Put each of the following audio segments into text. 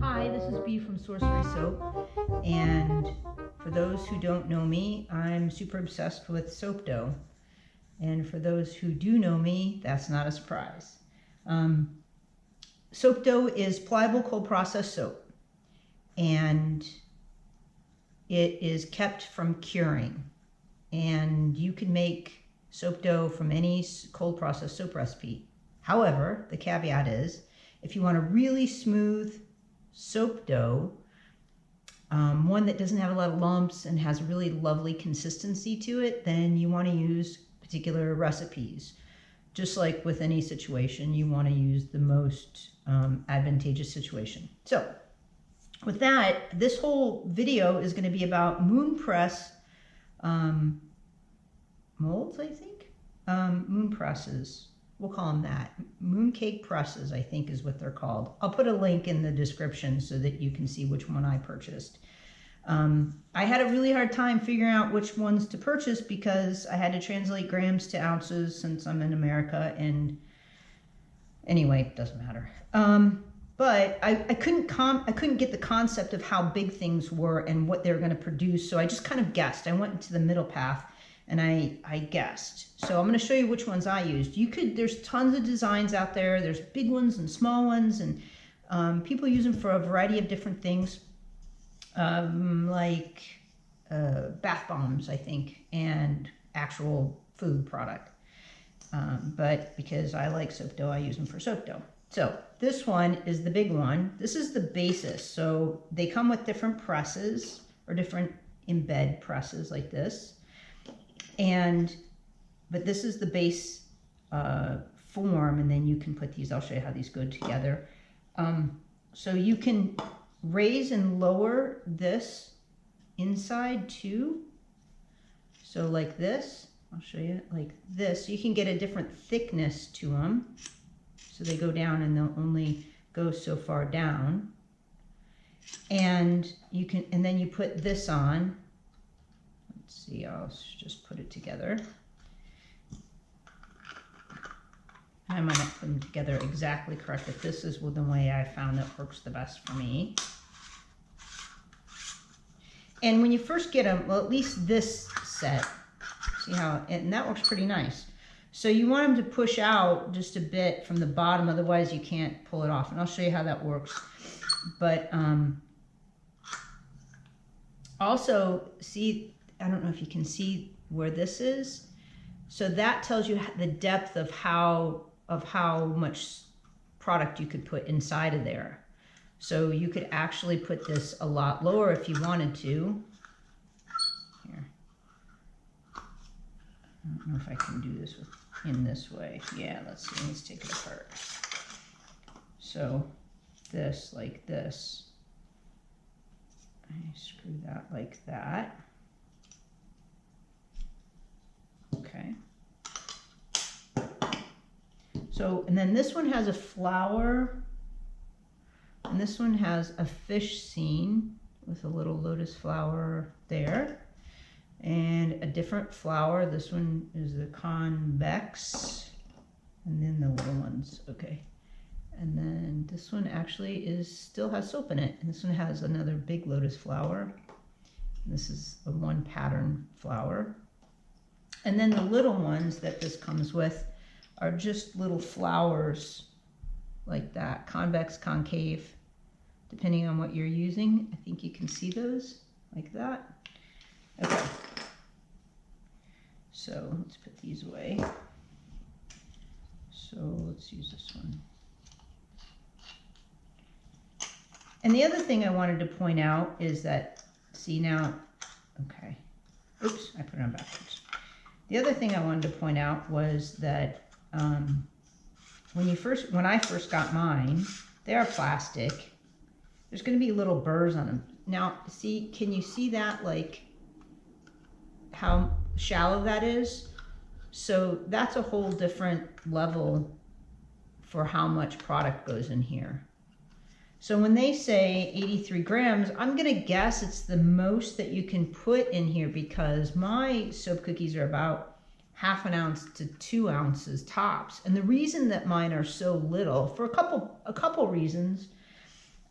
Hi, this is Bee from Sorcery Soap, and for those who don't know me, I'm super obsessed with soap dough. And for those who do know me, that's not a surprise. Soap dough is pliable cold processed soap, and it is kept from curing. And you can make soap dough from any cold processed soap recipe. However, the caveat is, if you want a really smooth soap dough, one that doesn't have a lot of lumps and has a really lovely consistency to it, then you want to use particular recipes. Just like with any situation, you want to use the most advantageous situation. So with that, this whole video is going to be about moon press molds, I think. Moon presses. We'll call them that. Mooncake presses, I think, is what they're called. I'll put a link in the description so that you can see which one I purchased. I had a really hard time figuring out which ones to purchase because I had to translate grams to ounces since I'm in America, and anyway, it doesn't matter. But I couldn't get the concept of how big things were and what they were going to produce, so I just kind of guessed. I went into the middle path and I guessed. So I'm going to show you which ones I used. There's tons of designs out there. There's big ones and small ones, and people use them for a variety of different things, like bath bombs, I think, and actual food product. But because I like soap dough, I use them for soap dough. So this one is the big one. This is the basis. So they come with different presses or different embed presses like this. But this is the base form, and then you can put these, I'll show you how these go together. So you can raise and lower this inside too. So like this, I'll show you like this. You can get a different thickness to them. So they go down and they'll only go so far down. And then you put this on. Let's see, I'll just put it together. I might not put them together exactly correct, but this is the way I found that works the best for me. And when you first get them, well, at least this set, see how, and that works pretty nice. So you want them to push out just a bit from the bottom, otherwise you can't pull it off. And I'll show you how that works. But also, see, I don't know if you can see where this is. So that tells you the depth of how much product you could put inside of there. So you could actually put this a lot lower if you wanted to. Here. I don't know if I can do this in this way. Yeah, let's see. Let's take it apart. So this, like this. I screw that like that. Okay. So, and then this one has a flower, and this one has a fish scene with a little lotus flower there, and a different flower. This one is the convex, and then the little ones. Okay. And then this one actually still has soap in it, and this one has another big lotus flower. This is a one pattern flower. And then the little ones that this comes with are just little flowers like that, convex, concave, depending on what you're using. I think you can see those like that. Okay. So let's put these away. So let's use this one. And the other thing I wanted to point out is that, see now, okay, oops, I put it on backwards. The other thing I wanted to point out was that when I first got mine, they are plastic. There's going to be little burrs on them. Now, see, can you see that, like how shallow that is? So that's a whole different level for how much product goes in here. So when they say 83 grams, I'm going to guess it's the most that you can put in here, because my soap cookies are about 1/2 ounce to 2 ounces tops. And the reason that mine are so little, for a couple reasons.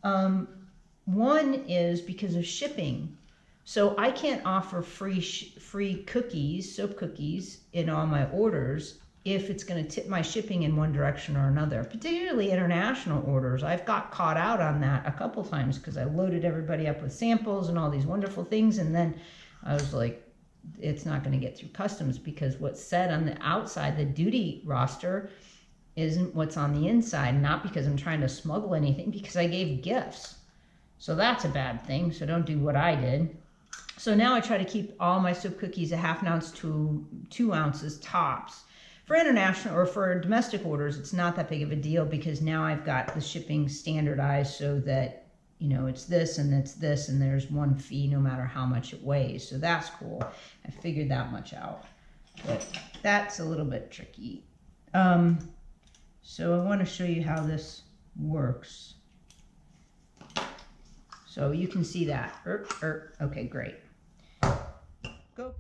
One is because of shipping. So I can't offer free cookies, soap cookies, in all my orders if it's going to tip my shipping in one direction or another, particularly international orders. I've got caught out on that a couple times because I loaded everybody up with samples and all these wonderful things, and then I was like, it's not going to get through customs because what's said on the outside, the duty roster, isn't what's on the inside. Not because I'm trying to smuggle anything, because I gave gifts. So that's a bad thing, so don't do what I did. So now I try to keep all my soap cookies 1/2 ounce to 2 ounces tops. For international or for domestic orders, it's not that big of a deal because now I've got the shipping standardized so that, you know, it's this and it's this and there's one fee no matter how much it weighs. So that's cool. I figured that much out. But that's a little bit tricky. So I want to show you how this works. So you can see that. Okay, great. Go.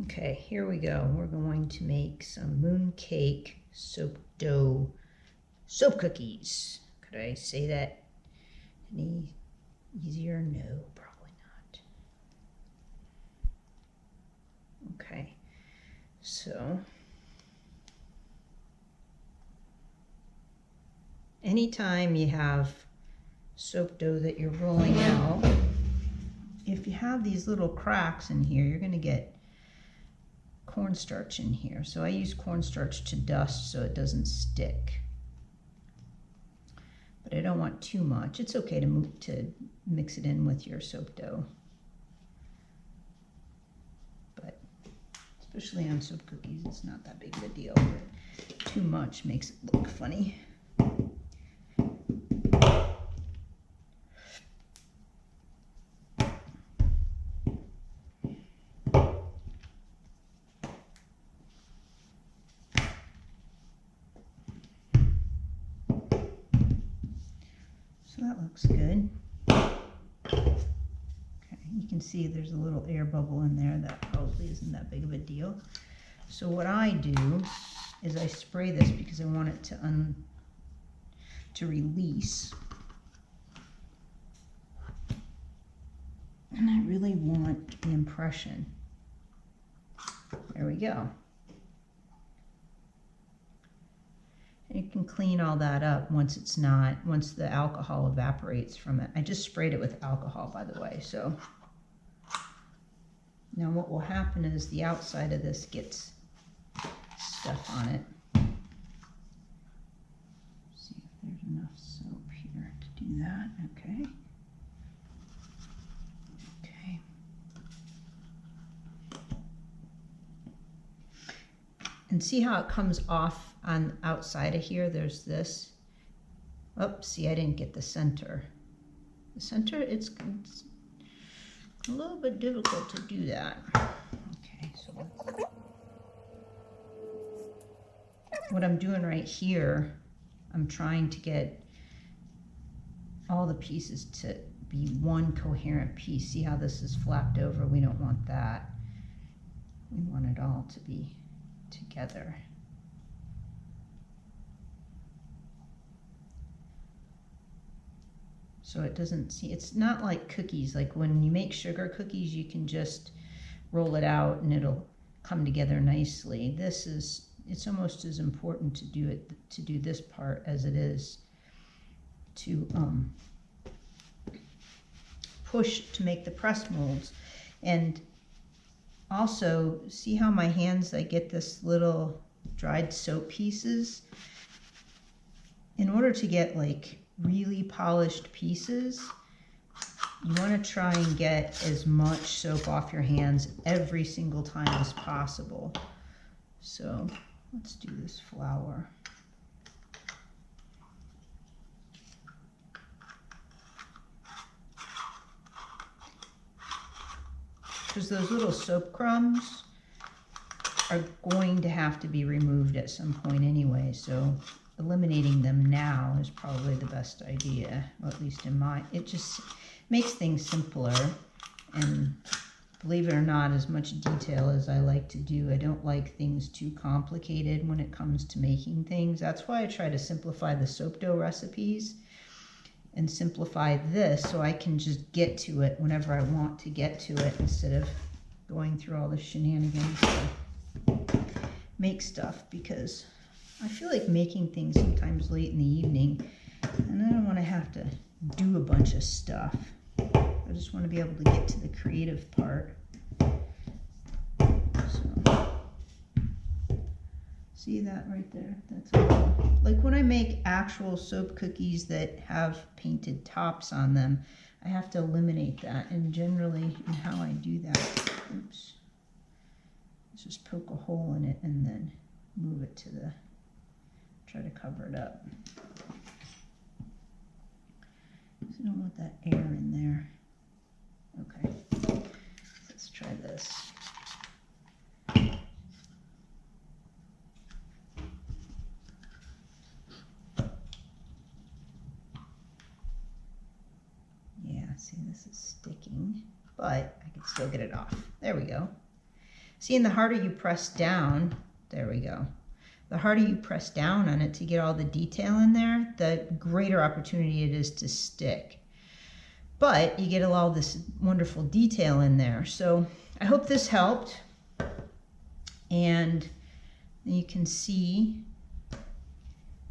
Okay, here we go. We're going to make some mooncake soap dough soap cookies. Could I say that any easier? No, probably not. Okay, so anytime you have soap dough that you're rolling out, if you have these little cracks in here, you're going to get cornstarch in here. So I use cornstarch to dust so it doesn't stick. But I don't want too much. It's okay to mix it in with your soap dough. But especially on soap cookies, it's not that big of a deal. But too much makes it look funny. That looks good. Okay, you can see there's a little air bubble in there. That probably isn't that big of a deal. So what I do is I spray this because I want it to release. And I really want the impression. There we go. You can clean all that up once the alcohol evaporates from it. I just sprayed it with alcohol, by the way. So now what will happen is the outside of this gets stuff on it. See if there's enough soap here to do that. Okay. Okay. And see how it comes off on the outside of here? There's this. Oops, see, I didn't get the center. The center, it's a little bit difficult to do that. Okay, so what I'm doing right here, I'm trying to get all the pieces to be one coherent piece. See how this is flapped over? We don't want that. We want it all to be together. So it doesn't see, it's not like cookies. Like when you make sugar cookies, you can just roll it out and it'll come together nicely. This is, it's almost as important to do this part as it is to push to make the press molds. And also, see how my hands, I get this little dried soap pieces. In order to get like really polished pieces, you want to try and get as much soap off your hands every single time as possible. So let's do this flour. Because those little soap crumbs are going to have to be removed at some point anyway, so eliminating them now is probably the best idea, or at least in my, it just makes things simpler and believe it or not, as much detail as I like to do. I don't like things too complicated when it comes to making things. That's why I try to simplify the soap dough recipes and simplify this so I can just get to it whenever I want to get to it instead of going through all the shenanigans to make stuff, because I feel like making things sometimes late in the evening and I don't want to have to do a bunch of stuff. I just want to be able to get to the creative part. So, see that right there? That's all. Like when I make actual soap cookies that have painted tops on them, I have to eliminate that. And generally, in how I do that, oops, let's just poke a hole in it and then move it to the, try to cover it up. I don't want that air in there. Okay, let's try this. Yeah, see, this is sticking, but I can still get it off. There we go. See, and the harder you press down, there we go. The harder you press down on it to get all the detail in there, the greater opportunity it is to stick. But you get all this wonderful detail in there. So I hope this helped. And you can see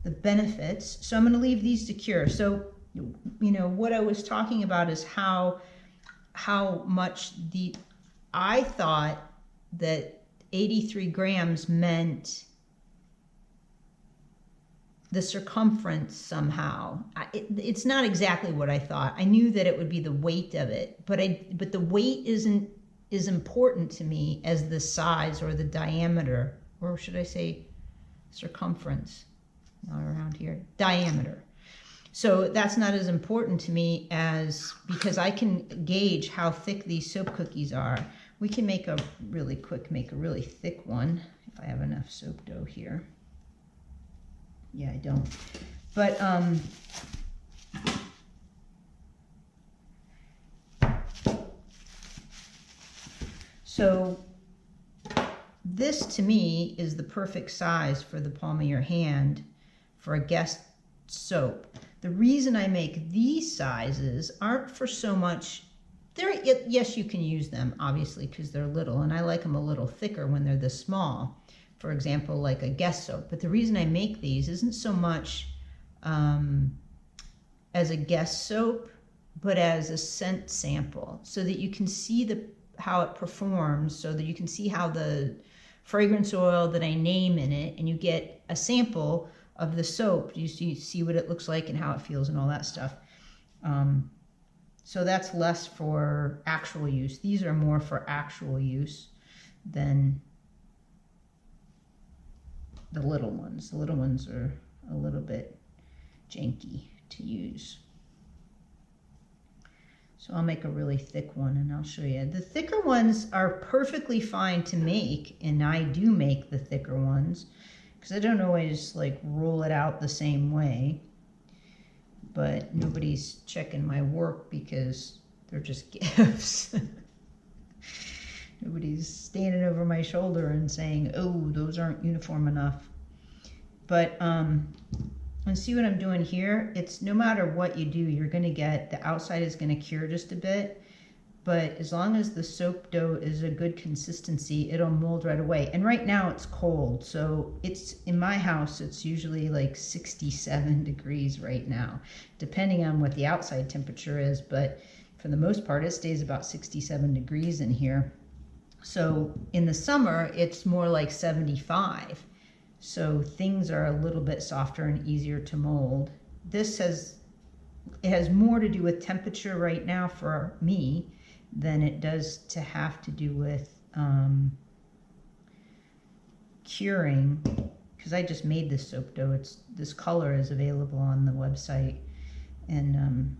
the benefits. So I'm going to leave these to cure. So, you know, what I was talking about is how much I thought that 83 grams meant the circumference somehow. It's not exactly what I thought. I knew that it would be the weight of it, but the weight isn't as important to me as the size or the diameter, or should I say circumference, not around here, diameter. So that's not as important to me as, because I can gauge how thick these soap cookies are. We can make a really thick one if I have enough soap dough here. Yeah, I don't. But so this to me is the perfect size for the palm of your hand for a guest soap. The reason I make these sizes aren't for so much, yes, you can use them obviously because they're little, and I like them a little thicker when they're this small. For example, like a guest soap. But the reason I make these isn't so much as a guest soap, but as a scent sample, so that you can see how it performs, so that you can see how the fragrance oil that I name in it, and you get a sample of the soap. You see what it looks like and how it feels and all that stuff. So that's less for actual use. These are more for actual use than the little ones. The little ones are a little bit janky to use. So I'll make a really thick one and I'll show you. The thicker ones are perfectly fine to make, and I do make the thicker ones because I don't always like roll it out the same way. But nobody's checking my work because they're just gifts. Nobody's standing over my shoulder and saying, oh, those aren't uniform enough. But, and see what I'm doing here? It's no matter what you do, you're going to get, the outside is going to cure just a bit. But as long as the soap dough is a good consistency, it'll mold right away. And right now it's cold. So it's, in my house, it's usually like 67 degrees right now, depending on what the outside temperature is. But for the most part, it stays about 67 degrees in here. So in the summer, it's more like 75. So things are a little bit softer and easier to mold. It has more to do with temperature right now for me than it does to have to do with curing, because I just made this soap dough. This color is available on the website, and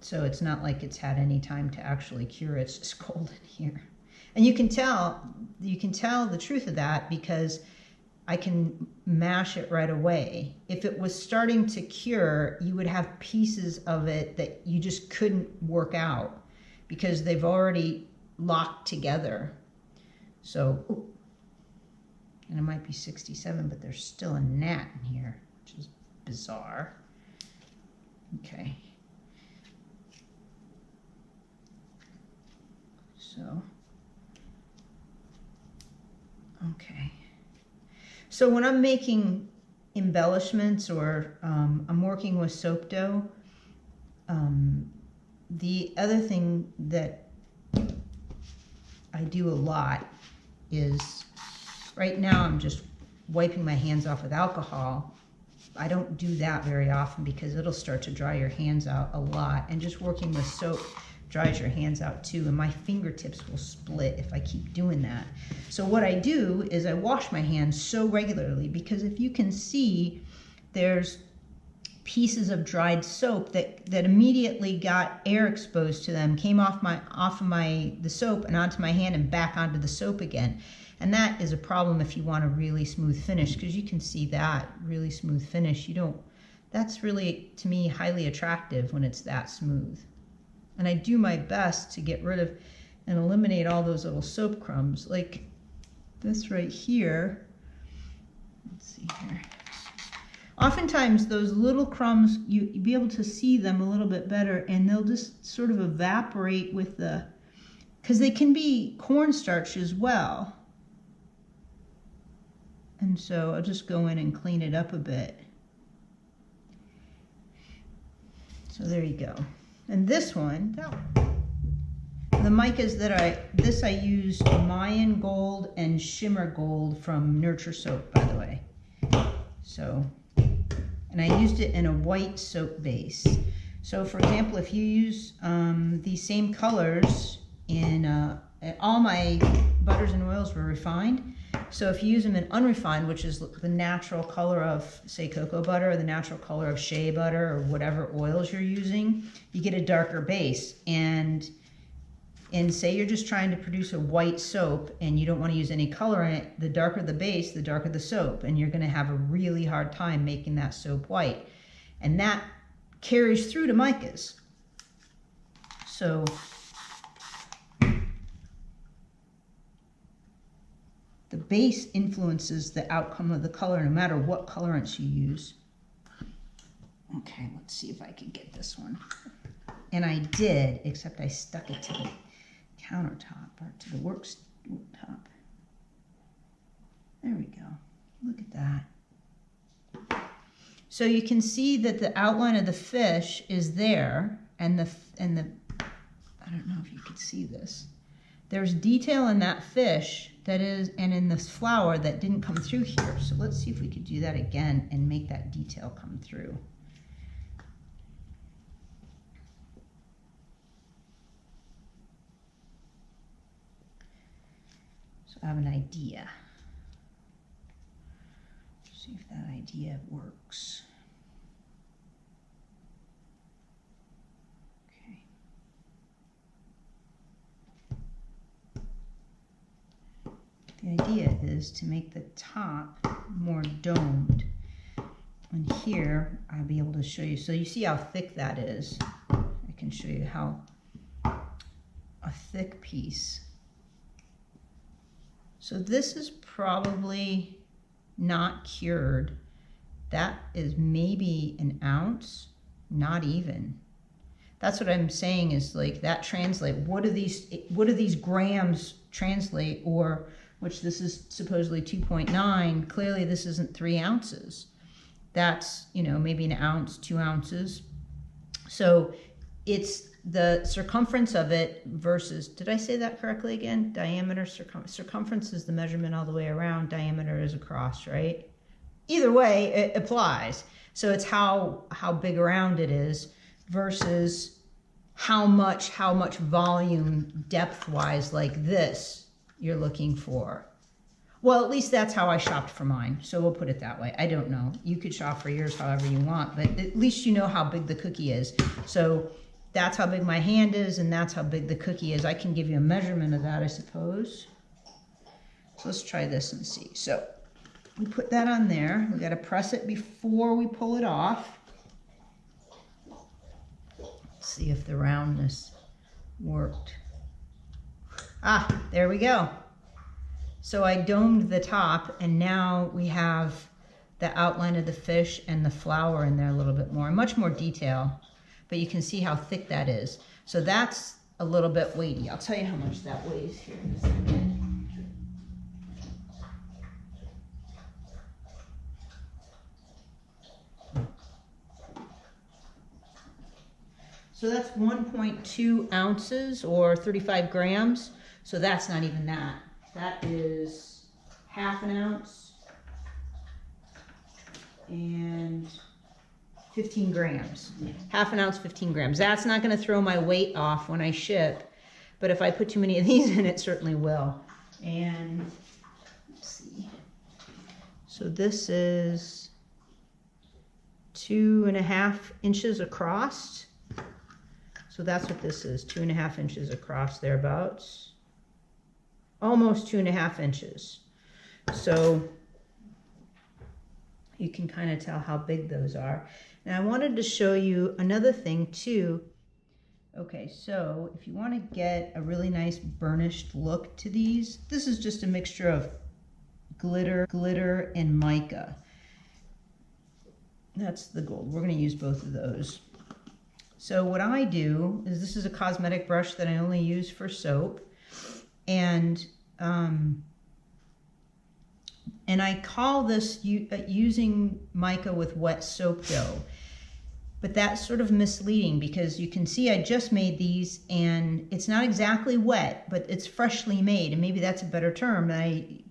so it's not like it's had any time to actually cure. It's just cold in here. And you can tell the truth of that because I can mash it right away. If it was starting to cure, you would have pieces of it that you just couldn't work out because they've already locked together. So, ooh, and it might be 67, but there's still a gnat in here, which is bizarre. Okay. So, okay. So when I'm making embellishments or I'm working with soap dough, the other thing that I do a lot is, right now I'm just wiping my hands off with alcohol. I don't do that very often because it'll start to dry your hands out a lot, and just working with soap dries your hands out too, and my fingertips will split if I keep doing that. So what I do is I wash my hands so regularly, because if you can see, there's pieces of dried soap that immediately got air exposed to them, came off of the soap and onto my hand and back onto the soap again. And that is a problem if you want a really smooth finish, because you can see that really smooth finish. That's really, to me, highly attractive when it's that smooth. And I do my best to get rid of and eliminate all those little soap crumbs, like this right here. Let's see here. Oftentimes those little crumbs, you'll be able to see them a little bit better, and they'll just sort of evaporate with because they can be cornstarch as well. And so I'll just go in and clean it up a bit. So there you go. And this one, the micas that I used Mayan Gold and Shimmer Gold from Nurture Soap, by the way. So, and I used it in a white soap base. So for example, if you use these same colors in, all my butters and oils were refined. So if you use them in unrefined, which is the natural color of, say, cocoa butter, or the natural color of shea butter, or whatever oils you're using, you get a darker base. And say you're just trying to produce a white soap and you don't want to use any color in it, the darker the base, the darker the soap, and you're going to have a really hard time making that soap white. And that carries through to micas. So the base influences the outcome of the color, no matter what colorants you use. Okay, let's see if I can get this one. And I did, except I stuck it to the countertop, or to the worktop. There we go. Look at that. So you can see that the outline of the fish is there, and the I don't know if you could see this. There's detail in that fish that is, and in this flower that didn't come through here. So let's see if we could do that again and make that detail come through. So I have an idea. See if that idea works. The idea is to make the top more domed. And here, I'll be able to show you. So you see how thick that is. I can show you how a thick piece. So this is probably not cured. That is maybe an ounce, not even. That's what I'm saying, is like that translate. What do these grams translate? Or, which this is supposedly 2.9, clearly this isn't 3 ounces. That's, maybe an ounce, 2 ounces. So it's the circumference of it versus, did I say that correctly again? Diameter, circumference is the measurement all the way around, diameter is across, right? Either way, it applies. So it's how big around it is versus how much volume depth-wise like this you're looking for. Well, at least that's how I shopped for mine. So we'll put it that way. I don't know. You could shop for yours however you want, but at least you know how big the cookie is. So that's how big my hand is, and that's how big the cookie is. I can give you a measurement of that, I suppose. So let's try this and see. So we put that on there. We got to press it before we pull it off. Let's see if the roundness worked. Ah, there we go. So I domed the top, and now we have the outline of the fish and the flower in there a little bit more, much more detail, but you can see how thick that is. So that's a little bit weighty. I'll tell you how much that weighs here in a second. So that's 1.2 ounces or 35 grams. So that's not even that. That is half an ounce and 15 grams. Half an ounce, 15 grams. That's not going to throw my weight off when I ship, but if I put too many of these in, it certainly will. And let's see. So this is 2.5 inches across. So that's what this is, 2.5 inches across, thereabouts. Almost 2.5 inches. So you can kind of tell how big those are. Now I wanted to show you another thing too. Okay, so if you want to get a really nice burnished look to these, this is just a mixture of glitter and mica. That's the gold. We're going to use both of those. So what I do is, this is a cosmetic brush that I only use for soap, and I call this using mica with wet soap dough. But that's sort of misleading because you can see I just made these and it's not exactly wet, but it's freshly made, and maybe that's a better term. I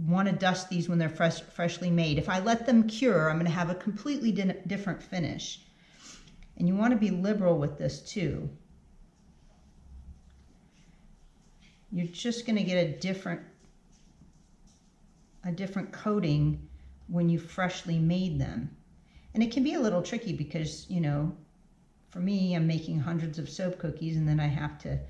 want to dust these when they're freshly made. If I let them cure, I'm going to have a completely different finish. And you want to be liberal with this too. You're just going to get a different coating when you freshly made them. And it can be a little tricky because, you know, for me, I'm making hundreds of soap cookies and then I have to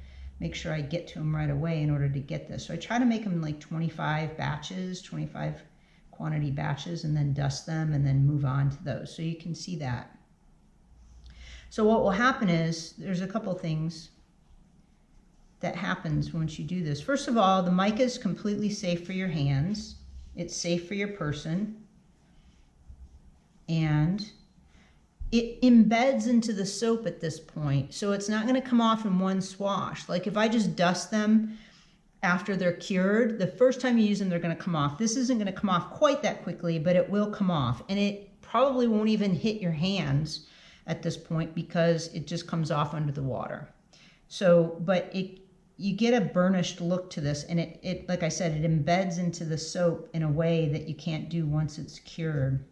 make sure I get to them right away in order to get this. So I try to make them like 25 batches, 25 quantity batches, and then dust them and then move on to those. So you can see that. So what will happen is, there's a couple things that happens once you do this. First of all, the mica is completely safe for your hands. It's safe for your person. And it embeds into the soap at this point. So it's not going to come off in one swash. Like if I just dust them after they're cured, the first time you use them, they're going to come off. This isn't going to come off quite that quickly, but it will come off. And it probably won't even hit your hands at this point because it just comes off under the water. So, but you get a burnished look to this, and it like I said, it embeds into the soap in a way that you can't do once it's cured.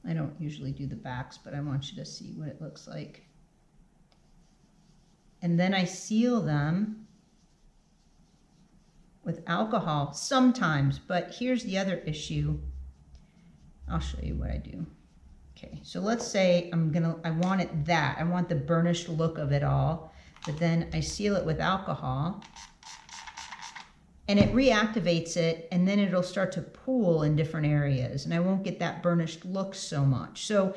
I don't usually do the backs, but I want you to see what it looks like. And then I seal them with alcohol sometimes, but here's the other issue. I'll show you what I do. Okay, so let's say I want it that. I want the burnished look of it all, but then I seal it with alcohol and it reactivates it, and then it'll start to pool in different areas and I won't get that burnished look so much. So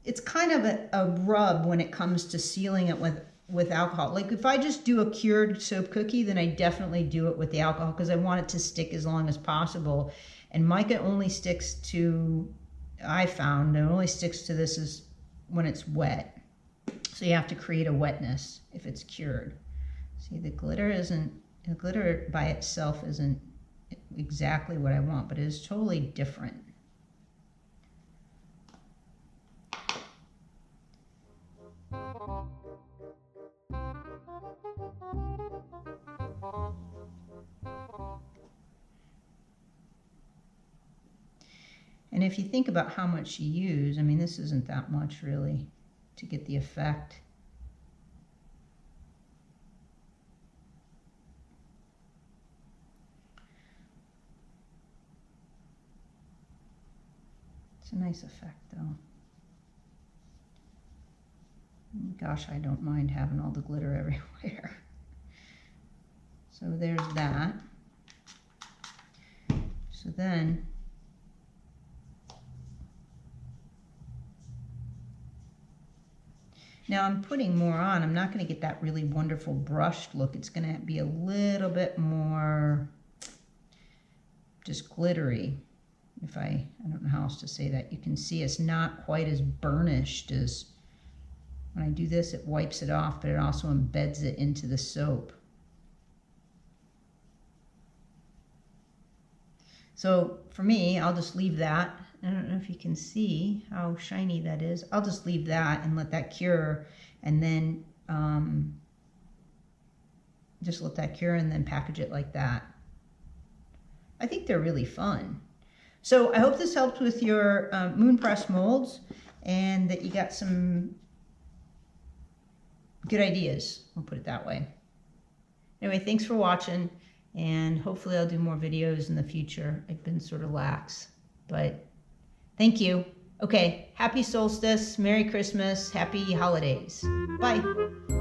it's kind of a rub when it comes to sealing it with alcohol. Like if I just do a cured soap cookie, then I definitely do it with the alcohol because I want it to stick as long as possible. And mica only sticks to, I found, it only sticks to this is when it's wet. So you have to create a wetness if it's cured. See, the glitter by itself isn't exactly what I want, but it is totally different. And if you think about how much you use, I mean, this isn't that much really to get the effect. It's a nice effect though. Gosh, I don't mind having all the glitter everywhere. So there's that. So then Now I'm putting more on. I'm not going to get that really wonderful brushed look. It's going to be a little bit more just glittery. I don't know how else to say that. You can see it's not quite as burnished as when I do this. It wipes it off, but it also embeds it into the soap. So for me, I'll just leave that. I don't know if you can see how shiny that is. I'll just leave that and let that cure, and then just let that cure and then package it like that. I think they're really fun. So I hope this helped with your moon press molds and that you got some good ideas. I'll put it that way. Anyway, thanks for watching, and hopefully I'll do more videos in the future. I've been sort of lax, but thank you. Okay, happy solstice, Merry Christmas, happy holidays. Bye.